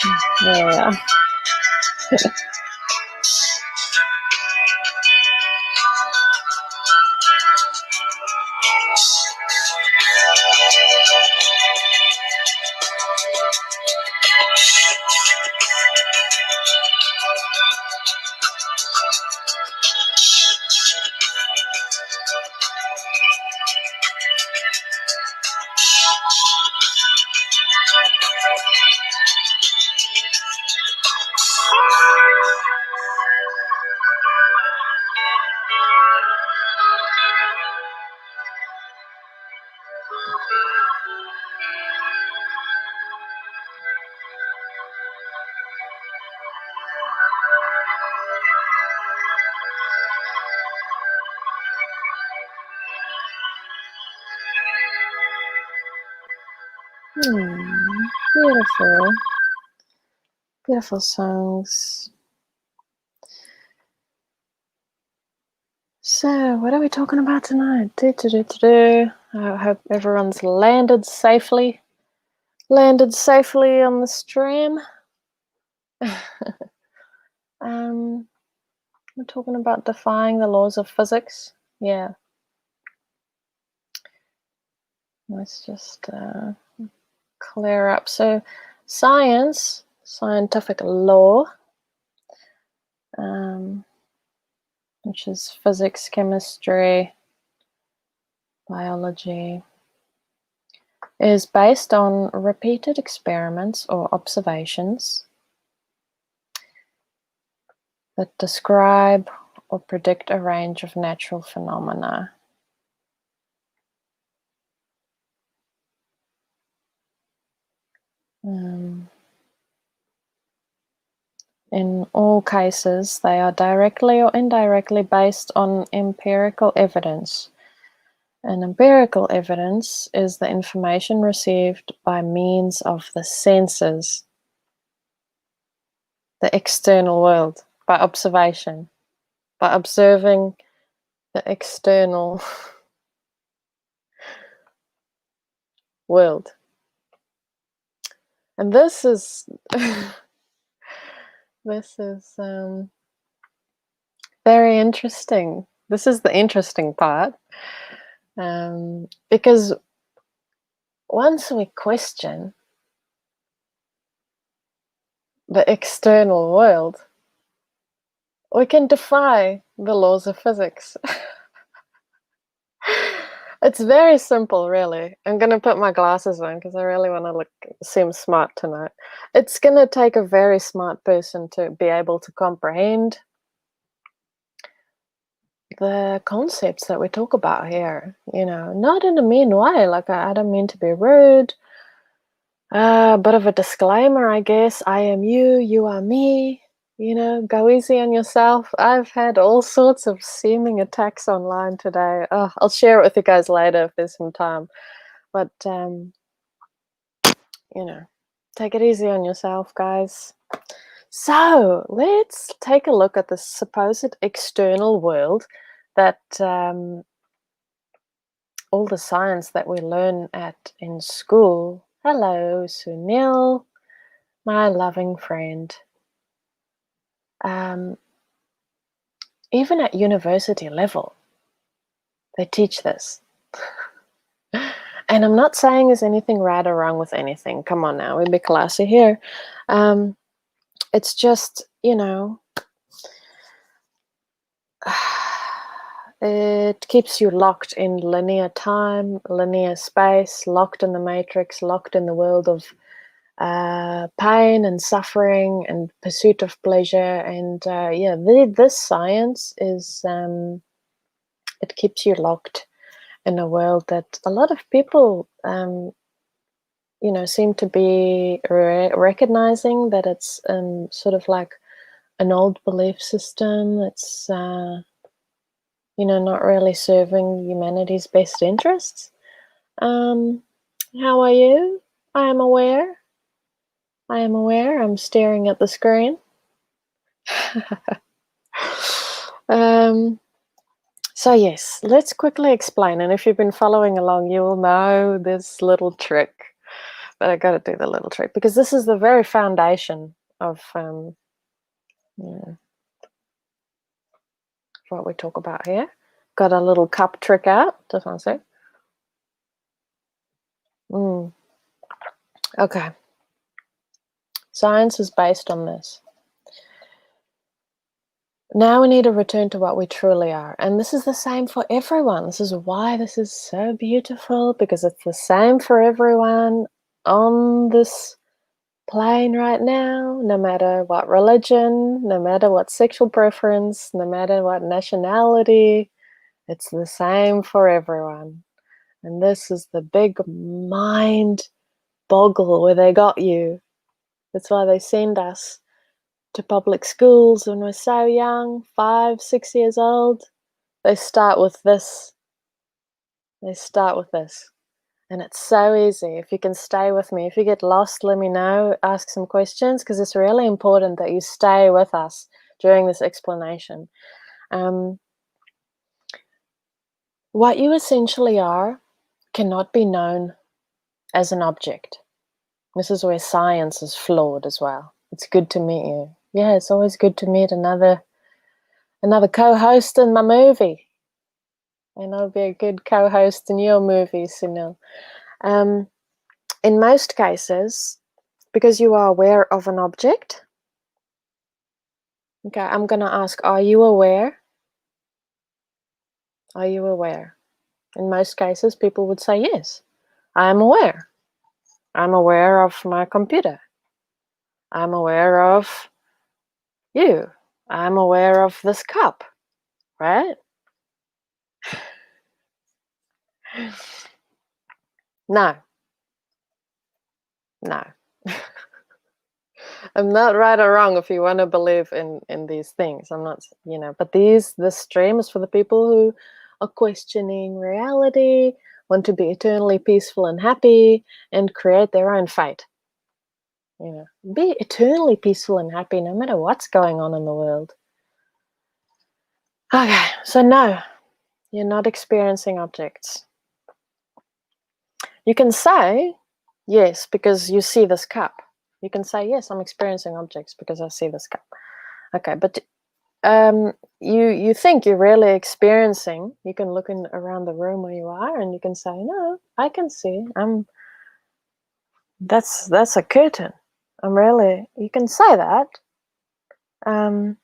There we are. Beautiful. Beautiful songs. So, what are we talking about tonight? I hope everyone's landed safely on the stream. We're talking about defying the laws of physics. Yeah. Let's just clear up. So, science, scientific law, which is physics, chemistry, biology, is based on repeated experiments or observations that describe or predict a range of natural phenomena. In all cases, they are directly or indirectly based on empirical evidence. And empirical evidence is the information received by means of the senses, the external world, by observation, by observing the external world. And this is very interesting. This is the interesting part, because once we question the external world, we can defy the laws of physics. It's very simple, really. I'm going to put my glasses on because I really want to seem smart tonight. It's going to take a very smart person to be able to comprehend the concepts that we talk about here. Not in a mean way. I don't mean to be rude. Bit of a disclaimer, I guess. I am you, you are me. Go easy on yourself. I've had all sorts of seeming attacks online today. I'll share it with you guys later if there's some time. But, take it easy on yourself, guys. So let's take a look at the supposed external world that all the science that we learn in school. Hello, Sunil, my loving friend. Even at university level, they teach this. And I'm not saying there's anything right or wrong with anything. Come on now, we'll be classy here. It's just, it keeps you locked in linear time, linear space, locked in the matrix, locked in the world of pain and suffering and pursuit of pleasure. And this science is, it keeps you locked in a world that a lot of people, seem to be recognizing that it's sort of like an old belief system. It's, not really serving humanity's best interests. How are you? I am aware. I'm staring at the screen. So yes, let's quickly explain. And if you've been following along, you will know this little trick But I got to do the little trick because this is the very foundation of what we talk about here. Got a little cup trick out. Just want to say. Okay. Science is based on this. Now we need to return to what we truly are. And this is the same for everyone. This is why this is so beautiful, because it's the same for everyone on this plane right now, no matter what religion, no matter what sexual preference, no matter what nationality. It's the same for everyone. And this is the big mind boggle where they got you. That's why they send us to public schools when we're so young, 5, 6 years old. They start with this. They start with this. And it's so easy. If you can stay with me, if you get lost, let me know, ask some questions, because it's really important that you stay with us during this explanation. What you essentially are cannot be known as an object. This is where science is flawed as well. It's good to meet you. Yeah, it's always good to meet another co-host in my movie. And I'll be a good co-host in your movie, Sunil. In most cases, because you are aware of an object, okay, I'm going to ask, are you aware? Are you aware? In most cases, people would say, yes, I am aware. I'm aware of my computer. I'm aware of you. I'm aware of this cup, right? No. I'm not right or wrong if you want to believe in these things. I'm not, but this stream is for the people who are questioning reality, want to be eternally peaceful and happy, and create their own fate. Be eternally peaceful and happy no matter what's going on in the world. Okay, so no, you're not experiencing objects. You can say yes because you see this cup. You can say, yes, I'm experiencing objects because I see this cup. Okay, but you think you're really experiencing. You can look around the room where you are, and you can say, no, I can see. That's a curtain. You can say that. And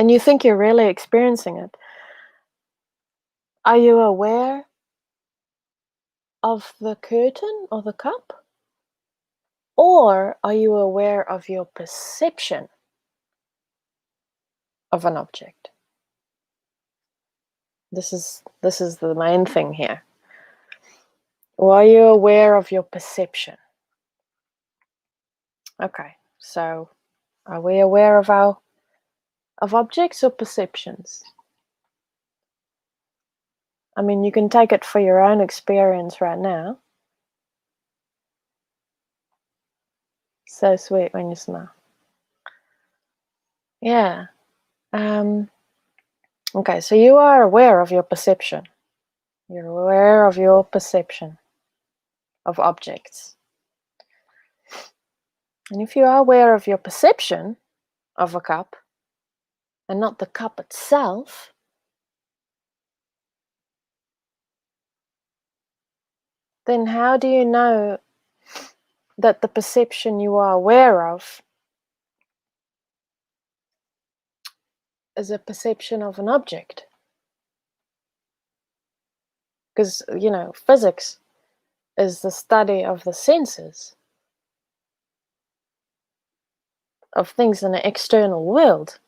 you think you're really experiencing it. Are you aware of the curtain or the cup? Or are you aware of your perception of an object? This is the main thing here. Or are you aware of your perception? Okay, so are we aware of objects or perceptions? I mean, you can take it for your own experience right now. So sweet when you smile. Yeah. Okay, so you are aware of your perception. You're aware of your perception of objects. And if you are aware of your perception of a cup and not the cup itself, then how do you know that the perception you are aware of is a perception of an object? Because, physics is the study of the senses, of things in the external world.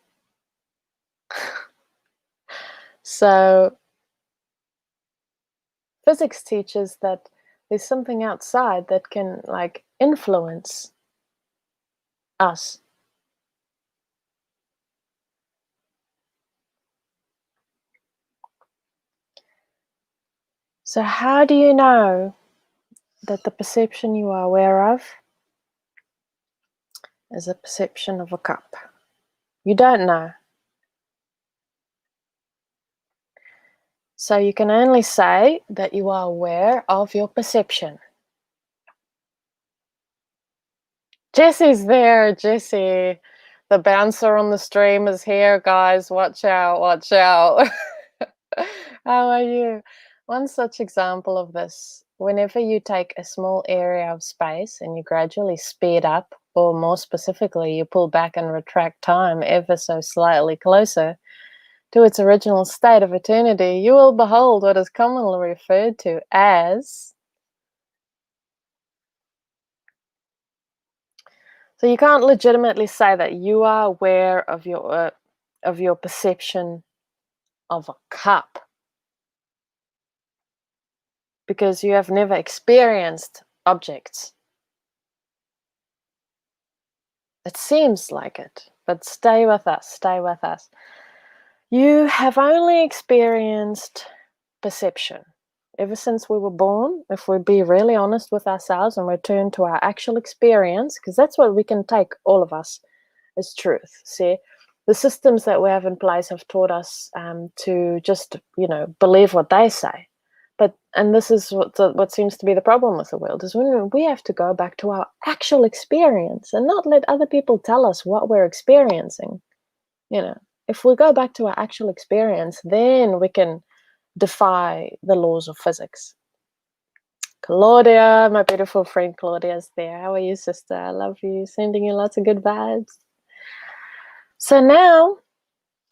So physics teaches that there's something outside that can influence us. So how do you know that the perception you are aware of is a perception of a cup? You don't know. So you can only say that you are aware of your perception. Jesse's there, Jesse. The bouncer on the stream is here, guys. Watch out, watch out. How are you? One such example of this, whenever you take a small area of space and you gradually speed up, or more specifically, you pull back and retract time ever so slightly closer to its original state of eternity, you will behold what is commonly referred to as... So you can't legitimately say that you are aware of your perception of a cup because you have never experienced objects. It seems like it, but stay with us, stay with us. You have only experienced perception. Ever since we were born, if we be really honest with ourselves and return to our actual experience, because that's what we can take, all of us, as truth. See, the systems that we have in place have taught us to just, believe what they say. And this is what seems to be the problem with the world, is when we have to go back to our actual experience and not let other people tell us what we're experiencing. If we go back to our actual experience, then we can defy the laws of physics. Claudia, my beautiful friend Claudia is there. How are you, sister? I love you. Sending you lots of good vibes. So now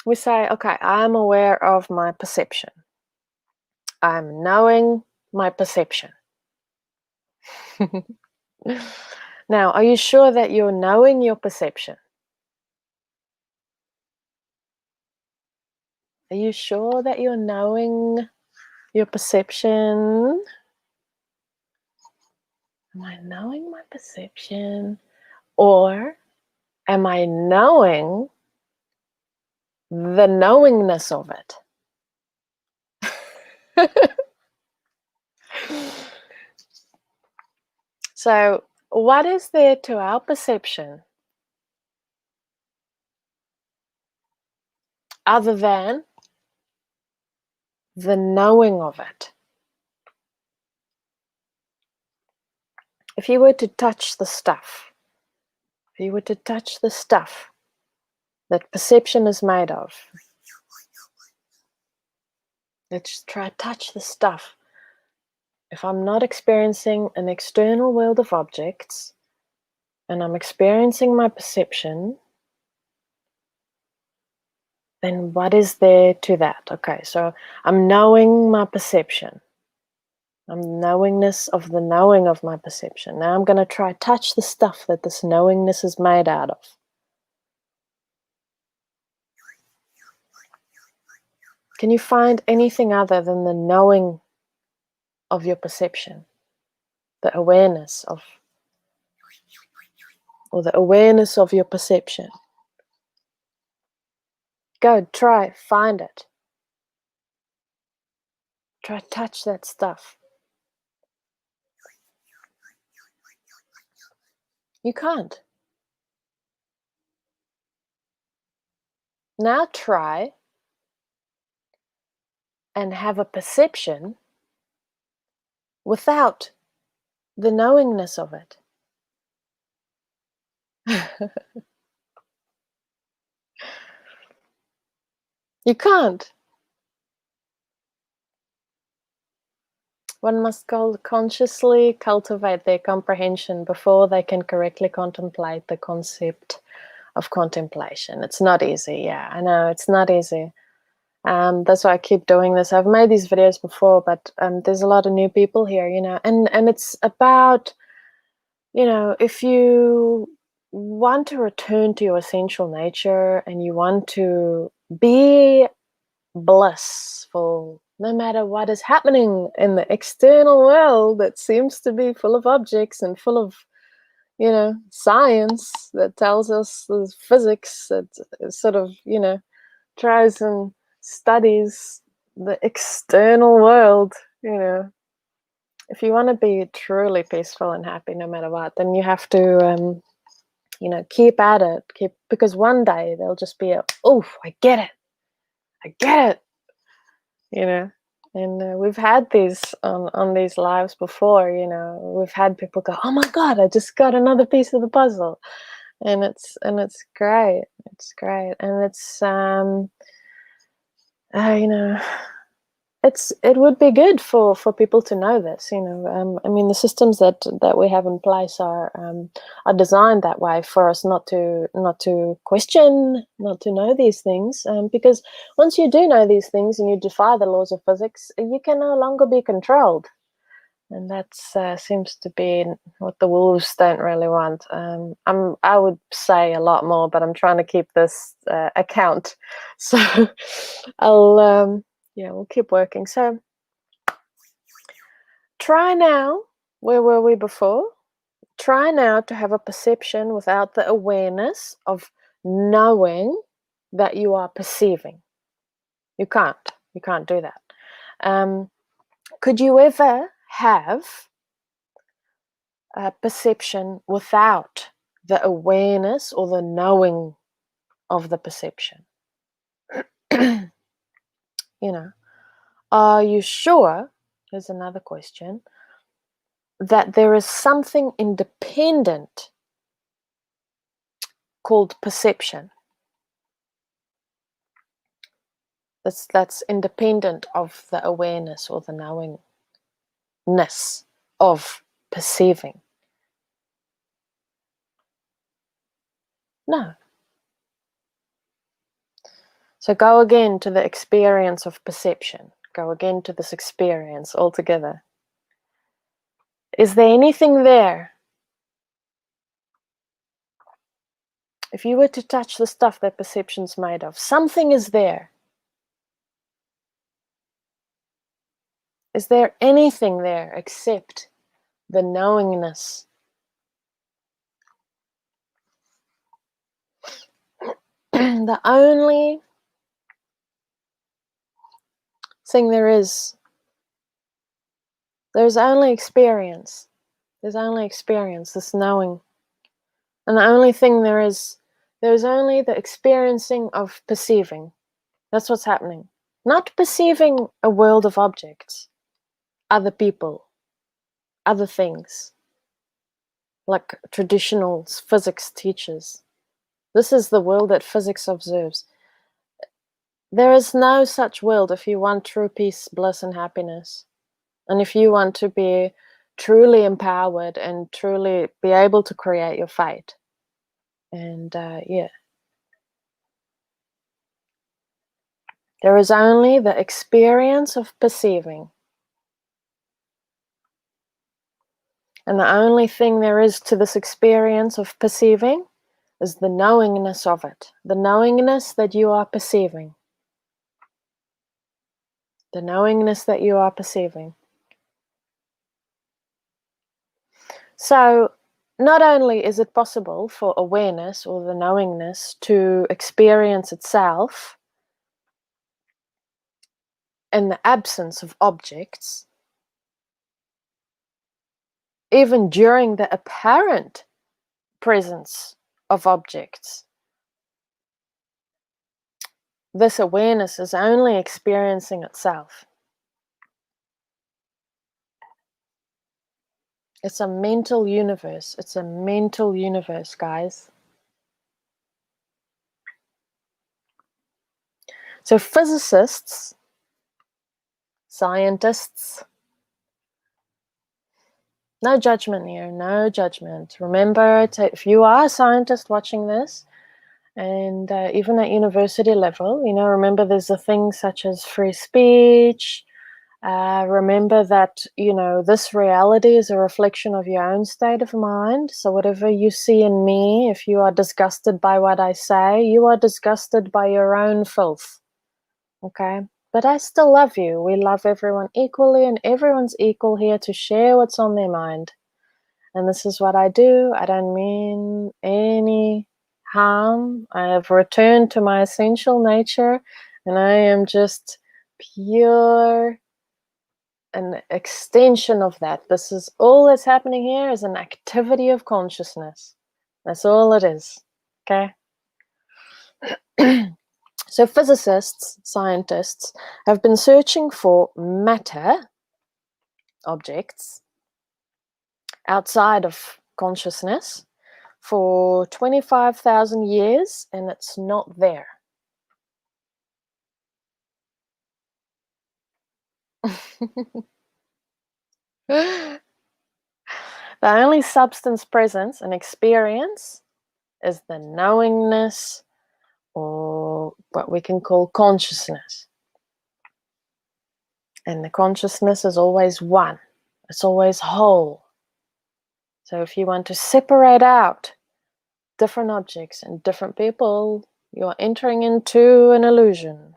we say, okay, I'm aware of my perception. I'm knowing my perception. Now, are you sure that you're knowing your perception? Are you sure that you're knowing your perception? Am I knowing my perception? Or am I knowing the knowingness of it? So, what is there to our perception other than the knowing of it? If you were to touch the stuff, that perception is made of, let's try to touch the stuff. If I'm not experiencing an external world of objects and I'm experiencing my perception, then what is there to that? Okay, so I'm knowing my perception. I'm knowingness of the knowing of my perception. Now I'm going to try touch the stuff that this knowingness is made out of. Can you find anything other than the knowing of your perception? The awareness of, or the awareness of your perception? Go, try, find it. Try touch that stuff. You can't. Now try and have a perception without the knowingness of it. You can't. One must consciously cultivate their comprehension before they can correctly contemplate the concept of contemplation. It's not easy. Yeah, I know, it's not easy. That's why I keep doing this. I've made these videos before, but there's a lot of new people here, and it's about, if you want to return to your essential nature and you want to be blissful, no matter what is happening in the external world that seems to be full of objects and full of, science that tells us there's physics that sort of, tries and studies the external world, If you want to be truly peaceful and happy no matter what, then you have to, keep at it, because one day there'll just be I get it. And we've had these on these lives before. We've had people go, "Oh my God, I just got another piece of the puzzle," and it's great. It's great, and it's you know it would be good for people to know this. I mean, the systems that we have in place are designed that way for us not to question, not to know these things, because once you do know these things and you defy the laws of physics, you can no longer be controlled. And that seems to be what the wolves don't really want. I would say a lot more, but I'm trying to keep this account. So we'll keep working. So try now. Where were we before? Try now to have a perception without the awareness of knowing that you are perceiving. You can't do that. Could you ever have perception without the awareness or the knowing of the perception? Are you sure? Here's another question. That there is something independent called perception. That's independent of the awareness or the knowingness of perceiving. No. So go again to the experience of perception. Go again to this experience altogether. Is there anything there? If you were to touch the stuff that perception's made of, something is there. Is there anything there except the knowingness? The only thing there's only experience. There's only experience, this knowing. And the only thing there's only the experiencing of perceiving. That's what's happening. Not perceiving a world of objects, other people, other things, like traditional physics teachers. This is the world that physics observes. There is no such world if you want true peace, bliss, and happiness. And if you want to be truly empowered and truly be able to create your fate. And there is only the experience of perceiving. And the only thing there is to this experience of perceiving is the knowingness of it. The knowingness that you are perceiving. The knowingness that you are perceiving. So, not only is it possible for awareness or the knowingness to experience itself in the absence of objects, even during the apparent presence of objects, this awareness is only experiencing itself. It's a mental universe. It's a mental universe, guys. So physicists, scientists, no judgment here, no judgment. Remember, if you are a scientist watching this, and even at university level, remember there's a thing such as free speech. Remember that, this reality is a reflection of your own state of mind. So whatever you see in me, if you are disgusted by what I say, you are disgusted by your own filth. Okay? But I still love you. We love everyone equally, and everyone's equal here to share what's on their mind. And this is what I do. I don't mean any harm. I have returned to my essential nature, and I am just pure an extension of that. This is all that's happening here is an activity of consciousness. That's all it is. Okay? So physicists, scientists, have been searching for matter objects outside of consciousness for 25,000 years, and it's not there. The only substance present in experience is the knowingness, or what we can call consciousness. And the consciousness is always one. It's always whole. So if you want to separate out different objects and different people, you are entering into an illusion.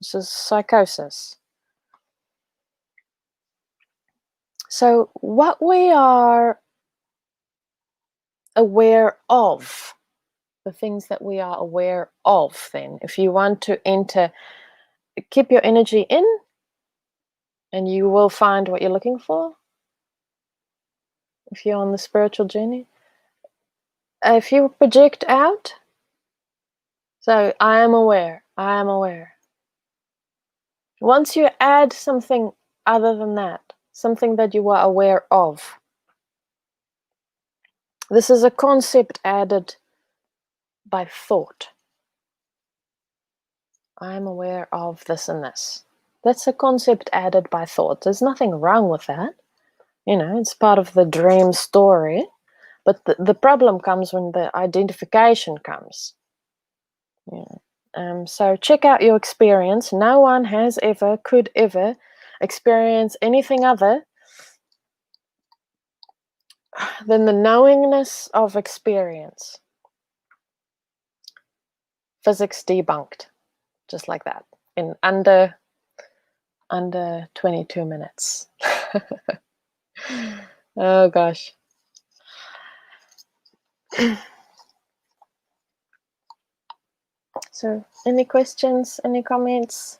This is psychosis. So what we are aware of, the things that we are aware of, then, if you want to enter, keep your energy in, and you will find what you're looking for if you're on the spiritual journey. If you project out, so I am aware, I am aware. Once you add something other than that, something that you are aware of, this is a concept added by thought. I am aware of this and this. That's a concept added by thought. There's nothing wrong with that. You know, it's part of the dream story. But the problem comes when the identification comes. Yeah. So check out your experience. No one has ever, could ever experience anything other than the knowingness of experience. Physics debunked, just like that, in under 22 minutes. Oh gosh. So any questions, any comments?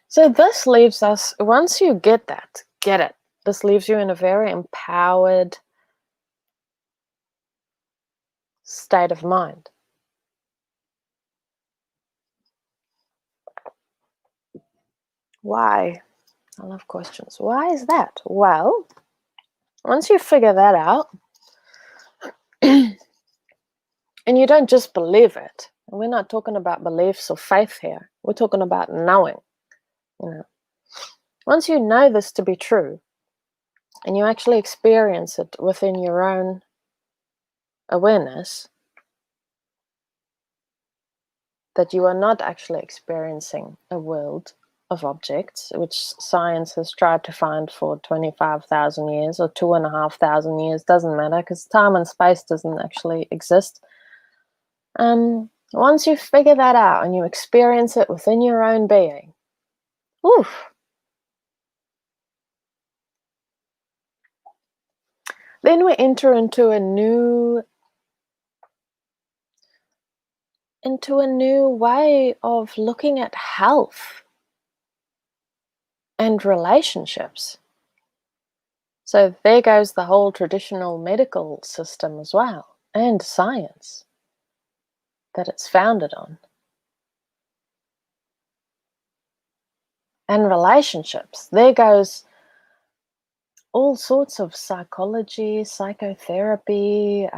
So this leaves us, once you get that, get it. This leaves you in a very empowered state of mind. Why? I love questions. Why is that? Well, once you figure that out, and you don't just believe it, and we're not talking about beliefs or faith here, we're talking about knowing. You know, once you know this to be true, and you actually experience it within your own awareness, that you are not actually experiencing a world of objects, which science has tried to find for 25,000 years or 2,500 years, doesn't matter, because time and space doesn't actually exist. Once you figure that out and you experience it within your own being, oof, then we enter into a new way of looking at health and relationships. So there goes the whole traditional medical system as well, and science that it's founded on. And relationships, there goes all sorts of psychology, psychotherapy,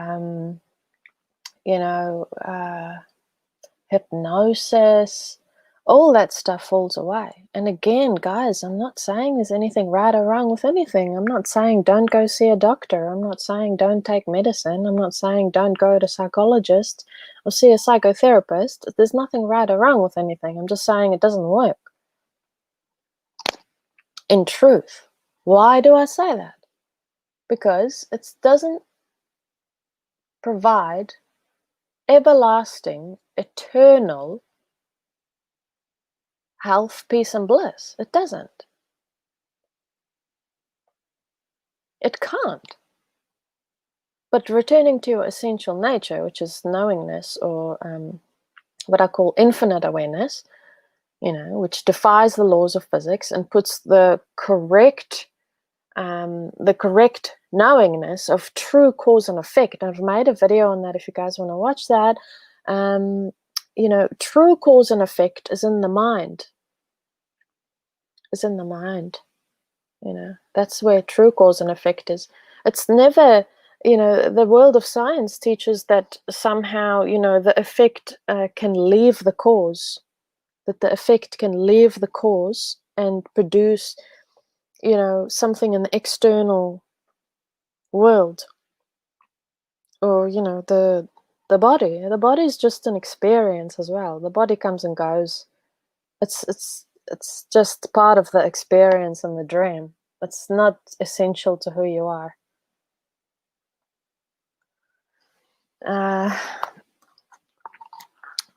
hypnosis, all that stuff falls away. And again, guys, I'm not saying there's anything right or wrong with anything. I'm not saying don't go see a doctor. I'm not saying don't take medicine. I'm not saying don't go to a psychologist or see a psychotherapist. There's nothing right or wrong with anything. I'm just saying it doesn't work. In truth. Why do I say that? Because it doesn't provide everlasting, eternal health, peace, and bliss. It doesn't. It can't. But returning to your essential nature, which is knowingness, or what I call infinite awareness, which defies the laws of physics and puts the correct knowingness of true cause and effect. I've made a video on that if you guys want to watch that. true cause and effect is in the mind. Is in the mind. That's where true cause and effect is. It's never, the world of science teaches that somehow, the effect can leave the cause, that the effect can leave the cause and produce, something in the external world, or, the body. The body is just an experience as well. The body comes and goes. It's just part of the experience and the dream. It's not essential to who you are.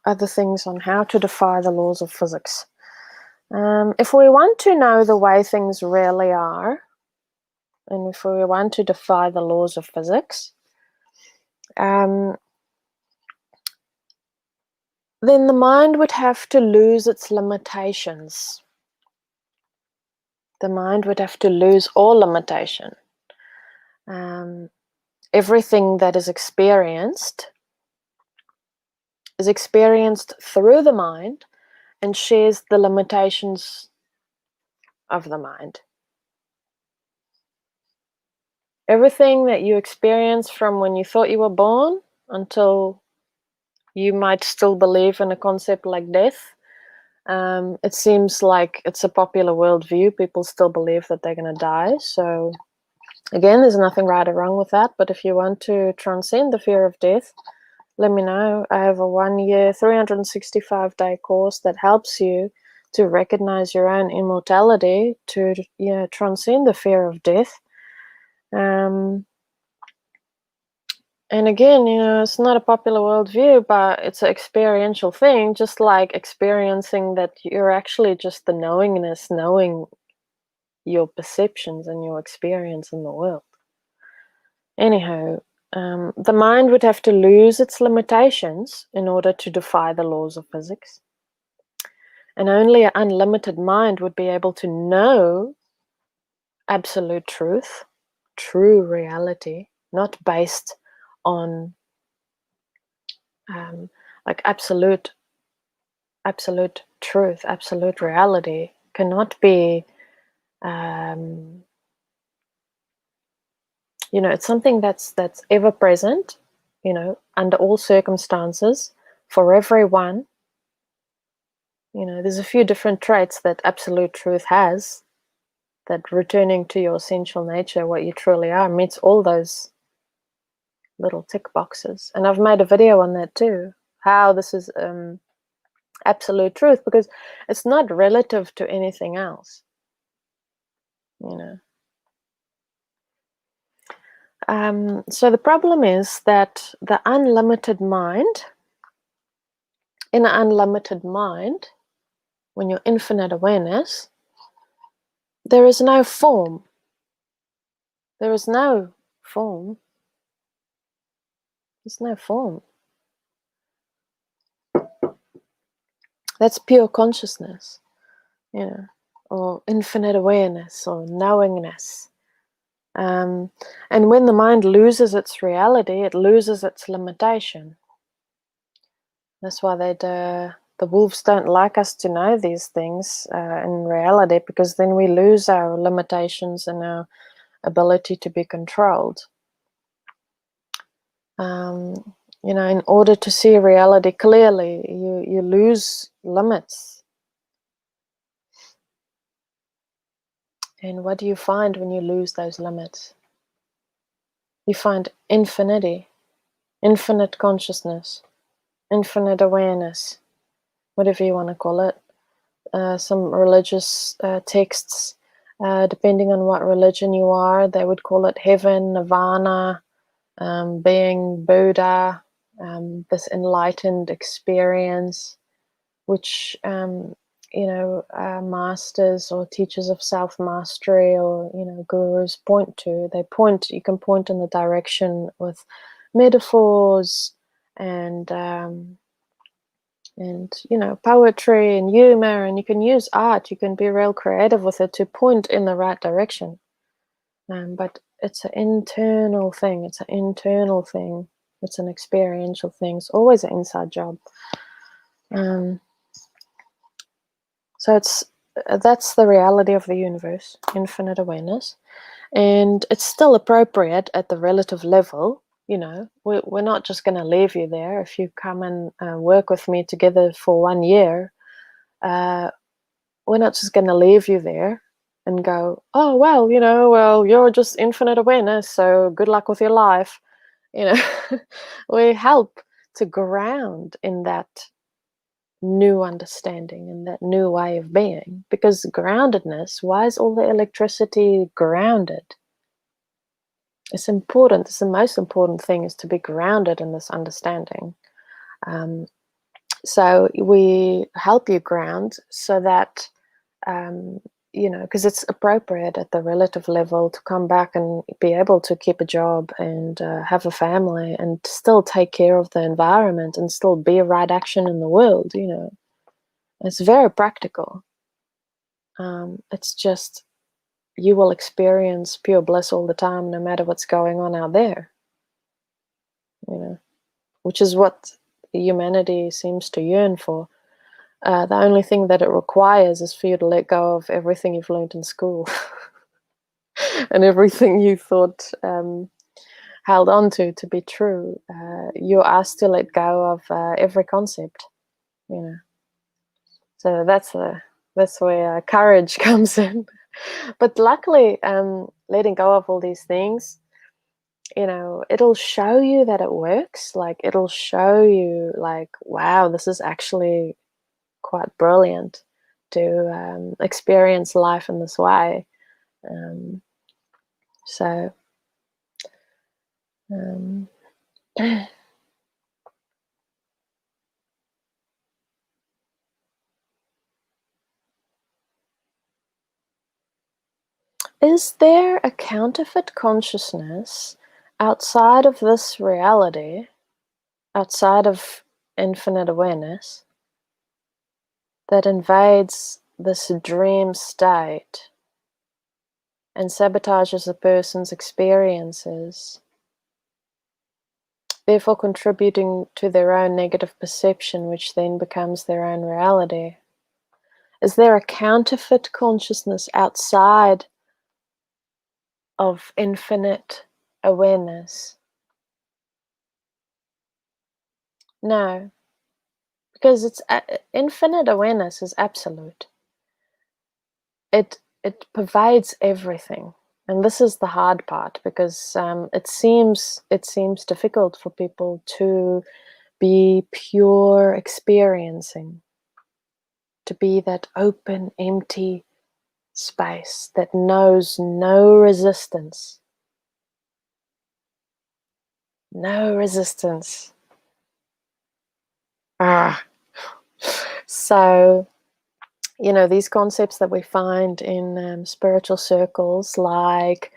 Other things on how to defy the laws of physics. If we want to know the way things really are, and if we want to defy the laws of physics, then the mind would have to lose its limitations. The mind would have to lose all limitation. Everything that is experienced through the mind and shares the limitations of the mind. Everything that you experience from when you thought you were born until you might still believe in a concept like death. It seems like it's a popular worldview. People still believe that they're going to die. So again, there's nothing right or wrong with that. But if you want to transcend the fear of death, let me know. I have a 1-year, 365-day course that helps you to recognize your own immortality, to transcend the fear of death. And again, it's not a popular worldview, but it's an experiential thing, just like experiencing that you're actually just the knowingness, knowing your perceptions and your experience in the world. Anyhow, the mind would have to lose its limitations in order to defy the laws of physics. And only an unlimited mind would be able to know absolute truth, true reality, not based on like absolute truth, absolute reality cannot be, it's something that's ever present, under all circumstances, for everyone. There's a few different traits that absolute truth has, that returning to your essential nature, what you truly are, meets all those little tick boxes. And I've made a video on that too, how this is absolute truth, because it's not relative to anything else. So the problem is that the unlimited mind, in an unlimited mind, when you're infinite awareness, there is no form. There is no form. There's no form. That's pure consciousness, or infinite awareness, or knowingness. And when the mind loses its reality, it loses its limitation. That's why the wolves don't like us to know these things in reality, because then we lose our limitations and our ability to be controlled. In order to see reality clearly, you lose limits. And what do you find when you lose those limits? You find infinity, infinite consciousness, infinite awareness, whatever you want to call it. Some religious texts, depending on what religion you are, they would call it heaven, nirvana, being Buddha, this enlightened experience, which masters or teachers of self-mastery or gurus point to. You can point in the direction with metaphors and poetry and humor, and you can use art. You can be real creative with it to point in the right direction. But it's an internal thing. It's an experiential thing. It's always an inside job. So that's the reality of the universe, infinite awareness. And it's still appropriate at the relative level. We're not just going to leave you there. If you come and work with me together for 1 year, we're not just going to leave you there and go, oh, well, you're just infinite awareness, so good luck with your life. We help to ground in that new understanding and that new way of being. Because groundedness, why is all the electricity grounded? It's important. It's the most important thing, is to be grounded in this understanding. So we help you ground so that, because it's appropriate at the relative level to come back and be able to keep a job and have a family and still take care of the environment and still be a right action in the world. It's very practical. It's just, you will experience pure bliss all the time, no matter what's going on out there. Which is what humanity seems to yearn for. The only thing that it requires is for you to let go of everything you've learned in school and everything you thought held on to be true. You're asked to let go of every concept. So that's where courage comes in. But luckily, letting go of all these things, it'll show you that it works. Like, it'll show you, like, wow, this is actually quite brilliant to experience life in this way. So is there a counterfeit consciousness outside of this reality, outside of infinite awareness, that invades this dream state and sabotages a person's experiences, therefore contributing to their own negative perception, which then becomes their own reality? Is there a counterfeit consciousness outside of infinite awareness? No, because it's infinite awareness is absolute. It pervades everything, and this is the hard part, because it seems difficult for people to be pure experiencing, to be that open, empty space that knows no resistance. No resistance. So, these concepts that we find in spiritual circles, like,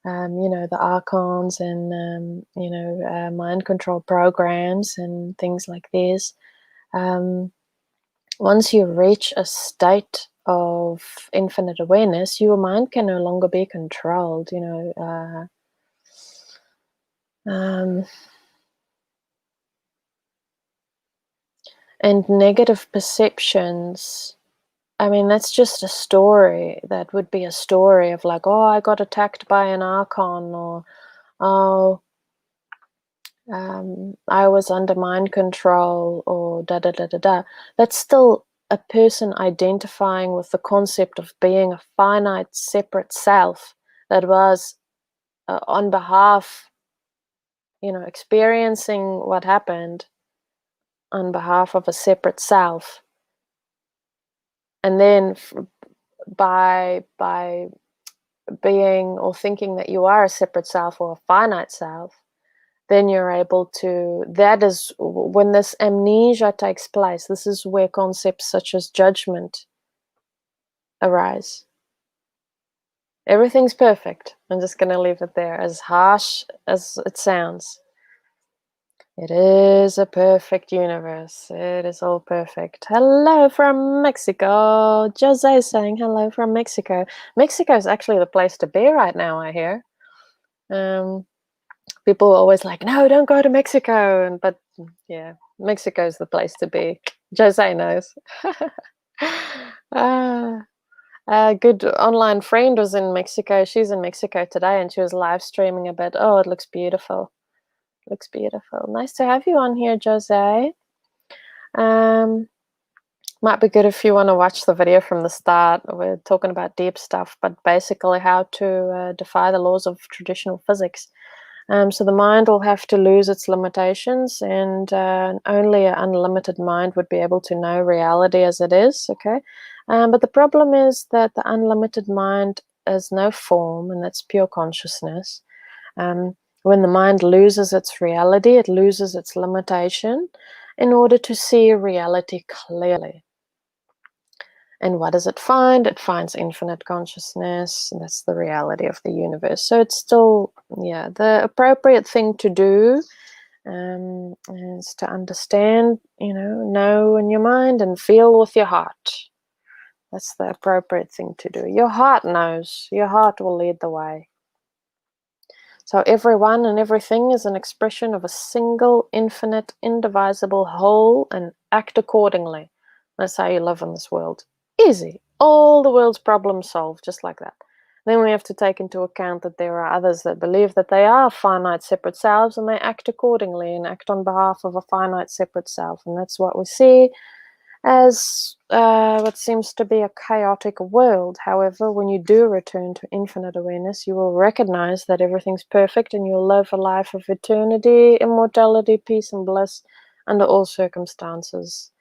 the archons and, mind control programs and things like this, once you reach a state of infinite awareness, your mind can no longer be controlled, and negative perceptions, I mean, that's just a story. That would be a story of, like, oh, I got attacked by an archon, or, oh, I was under mind control, or da da da da da. That's still a person identifying with the concept of being a finite, separate self that was on behalf, experiencing what happened on behalf of a separate self. And then by being or thinking that you are a separate self or a finite self, then you're able to, that is when this amnesia takes place. This is where concepts such as judgment arise. Everything's perfect. I'm just going to leave it there, as harsh as it sounds. It is a perfect universe. It is all perfect. Hello from Mexico. Jose is saying hello from Mexico. Mexico is actually the place to be right now, I hear. People are always like, no, don't go to Mexico. But yeah, Mexico is the place to be. Jose knows. Ah, a good online friend was in Mexico. She's in Mexico today, and she was live streaming a bit. Oh, it looks beautiful. Looks beautiful. Nice to have you on here, Jose. Might be good if you want to watch the video from the start. We're talking about deep stuff, but basically how to defy the laws of traditional physics. So the mind will have to lose its limitations, and only an unlimited mind would be able to know reality as it is, okay? But the problem is that the unlimited mind has no form, and that's pure consciousness. When the mind loses its reality, it loses its limitation in order to see reality clearly. And what does it find? It finds infinite consciousness, and that's the reality of the universe. So it's still, yeah, the appropriate thing to do is to understand, know in your mind and feel with your heart. That's the appropriate thing to do. Your heart knows. Your heart will lead the way. So everyone and everything is an expression of a single, infinite, indivisible whole, and act accordingly. That's how you live in this world. Easy. All the world's problems solved, just like that. Then we have to take into account that there are others that believe that they are finite separate selves, and they act accordingly and act on behalf of a finite separate self. And that's what we see as what seems to be a chaotic world. However, when you do return to infinite awareness, you will recognize that everything's perfect, and you'll live a life of eternity, immortality, peace, and bliss under all circumstances.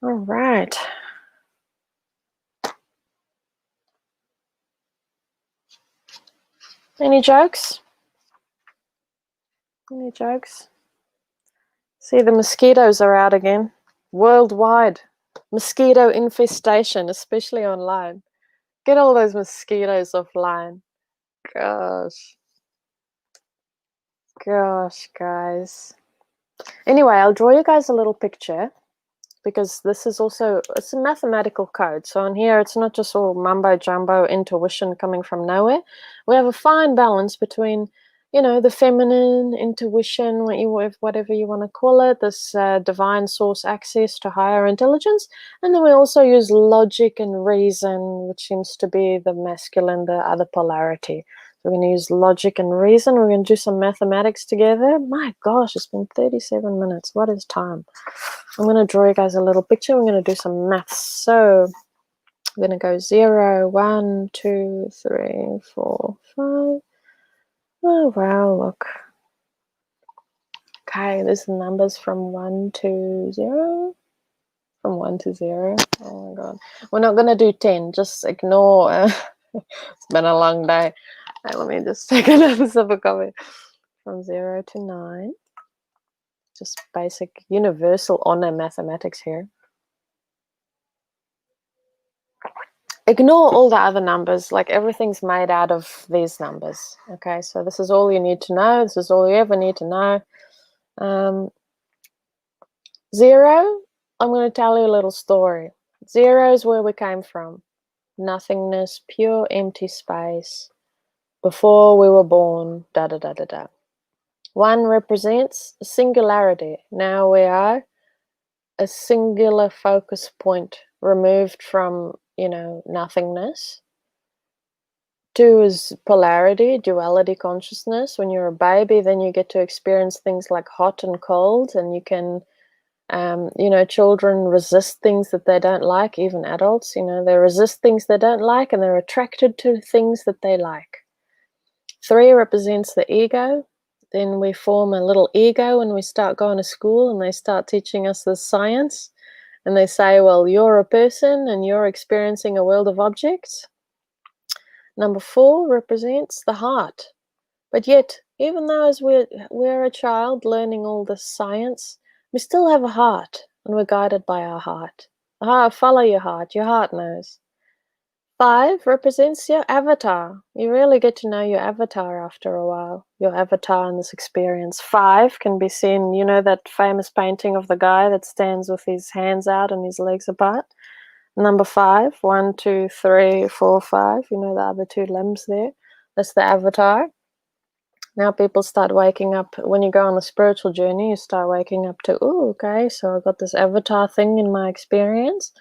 All right. Any jokes? Any jokes? See, the mosquitoes are out again. Worldwide. Mosquito infestation, especially online. Get all those mosquitoes offline. Gosh. Gosh, guys. Anyway, I'll draw you guys a little picture, because this is also, it's a mathematical code. So in here, it's not just all mumbo jumbo intuition coming from nowhere. We have a fine balance between, the feminine intuition, whatever you want to call it, this divine source access to higher intelligence. And then we also use logic and reason, which seems to be the masculine, the other polarity. We're going to use logic and reason. We're going to do some mathematics together. My gosh, it's been 37 minutes. What is time? I'm going to draw you guys a little picture. We're going to do some maths. So I'm going to go 0, 1, 2, 3, 4, 5. Oh, wow, look. Okay, there's the numbers from 1 to 0. From 1 to 0. Oh, my God. We're not going to do 10. Just ignore. It's been a long day. Let me just take another sip of coffee. From 0 to 9. Just basic universal honor mathematics here. Ignore all the other numbers, like everything's made out of these numbers. Okay, so this is all you need to know. This is all you ever need to know. 0, I'm going to tell you a little story. 0 is where we came from. Nothingness, pure empty space. Before we were born, da da da da da. 1 represents singularity. Now we are a singular focus point removed from, nothingness. 2 is polarity, duality consciousness. When you're a baby, then you get to experience things like hot and cold, and you can, children resist things that they don't like, even adults, they resist things they don't like, and they're attracted to things that they like. 3 represents the ego. Then we form a little ego when we start going to school, and they start teaching us the science, and they say, well, you're a person and you're experiencing a world of objects. Number 4 represents the heart. But yet, even though as we're a child learning all this science, we still have a heart, and we're guided by our heart. Follow your heart knows. 5 represents your avatar. You really get to know your avatar after a while, your avatar in this experience. 5 can be seen, that famous painting of the guy that stands with his hands out and his legs apart. Number 5, 1, 2, 3, 4, 5, the other 2 limbs there. That's the avatar. Now people start waking up. When you go on a spiritual journey, you start waking up to, oh, okay, so I got this avatar thing in my experience.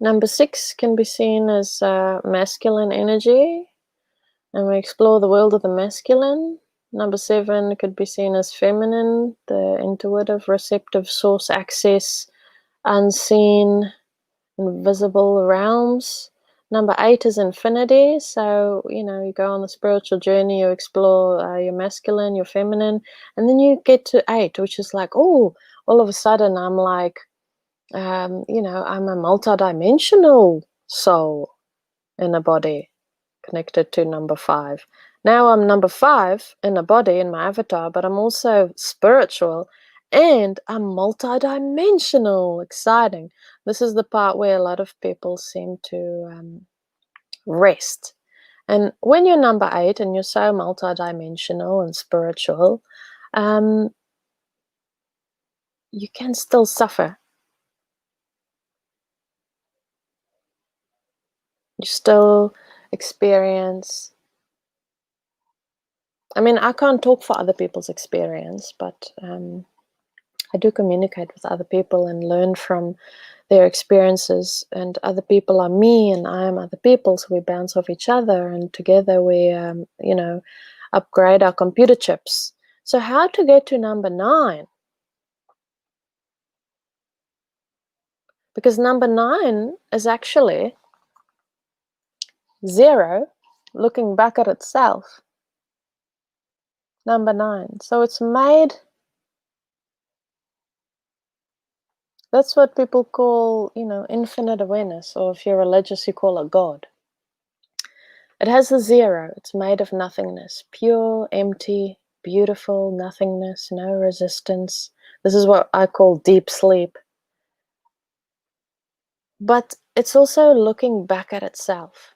Number 6 can be seen as masculine energy, and we explore the world of the masculine. Number 7 could be seen as feminine, the intuitive, receptive source access, unseen, invisible realms. Number 8 is infinity. So, you go on the spiritual journey, you explore your masculine, your feminine, and then you get to 8, which is like, oh, all of a sudden I'm like, I'm a multidimensional soul in a body connected to number 5. Now I'm number 5 in a body in my avatar, but I'm also spiritual and I'm multidimensional. Exciting. This is the part where a lot of people seem to rest. And when you're number 8 and you're so multidimensional and spiritual, you can still suffer. You still experience. I mean, I can't talk for other people's experience, but I do communicate with other people and learn from their experiences. And other people are me, and I am other people, so we bounce off each other, and together we, upgrade our computer chips. So, how to get to number 9? Because number 9 is actually 0 looking back at itself. Number 9. So it's made. That's what people call, infinite awareness, or if you're religious, you call it God. It has a 0. It's made of nothingness, pure, empty, beautiful nothingness, no resistance. This is what I call deep sleep. But it's also looking back at itself.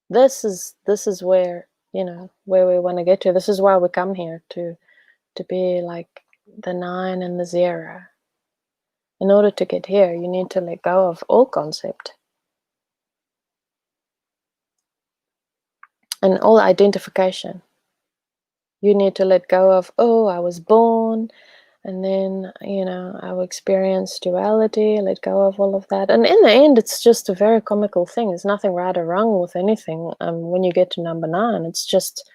This is where, where we want to get to. This is why we come here, to be like the 9 and the 0. In order to get here, you need to let go of all concept and all identification. You need to let go of, oh, I was born, and then, I will experience duality, let go of all of that. And in the end, it's just a very comical thing. There's nothing right or wrong with anything. When you get to number 9, it's just,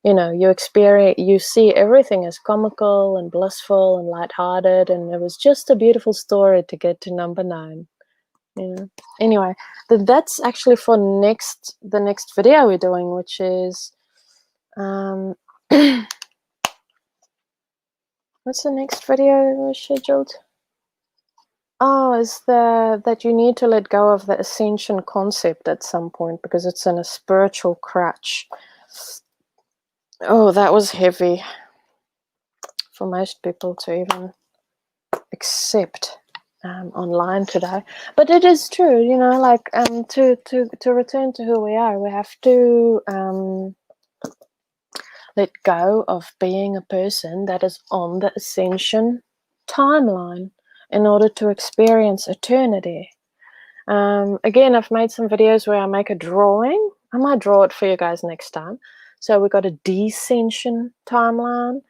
you see everything as comical and blissful and lighthearted, and it was just a beautiful story to get to number 9. Anyway, that's actually for the next video we're doing, which is what's the next video scheduled? Oh, is that you need to let go of the ascension concept at some point, because it's in a spiritual crutch. Oh, that was heavy for most people to even accept online today. But it is true, to return to who we are, we have to let go of being a person that is on the ascension timeline in order to experience eternity. Again, I've made some videos where I make a drawing. I might draw it for you guys next time. So we got a descension timeline,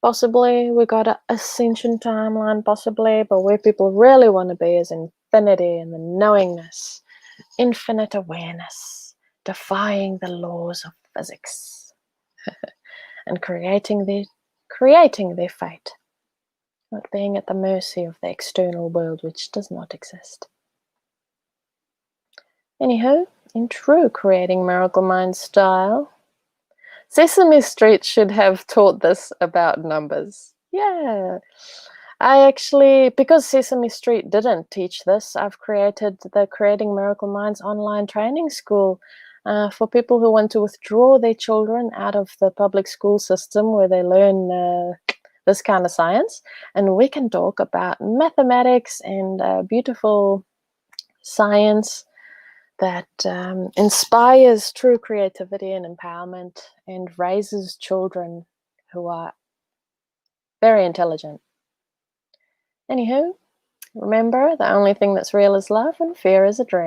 possibly. We got an ascension timeline, possibly. But where people really want to be is infinity and the knowingness, infinite awareness, defying the laws of physics, and creating their fate, not being at the mercy of the external world, which does not exist. Anywho, in true Creating Miracle Mind style, Sesame Street should have taught this about numbers. Yeah. I actually, because Sesame Street didn't teach this, I've created the Creating Miracle Minds online training school for people who want to withdraw their children out of the public school system where they learn this kind of science. And we can talk about mathematics and beautiful science that inspires true creativity and empowerment and raises children who are very intelligent. Anywho, remember, the only thing that's real is love and fear is a dream.